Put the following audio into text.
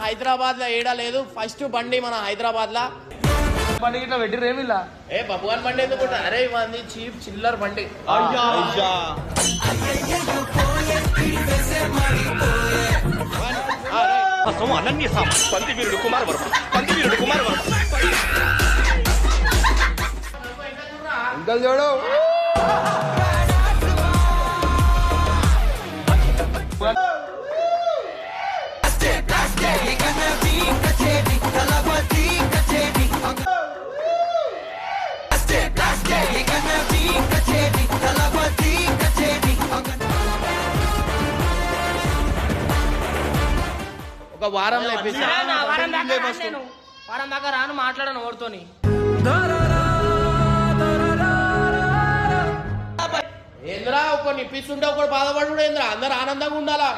హైదరాబాద్ లో ఏడా లేదు. ఫస్ట్ బండి మన హైదరాబాద్ లా బండి గిట్లా పెట్టిరేమిలా. ఏ బబుగాన్ బండి ఎందుకు? అరే ఇవన్నీ చీప్ చిల్లర్ బండి. అనన్య పందివీరుడు కుమారవర్మ ఇంకా చూడు ఒక వారంలో వారం దాకా రాను మాట్లాడను ఎవరితోని. ఏంద్రా ఒకరిని ఇప్పిస్తుంటే ఒకటి బాధపడు ఏంద్రా? అందరు ఆనందంగా ఉండాలా.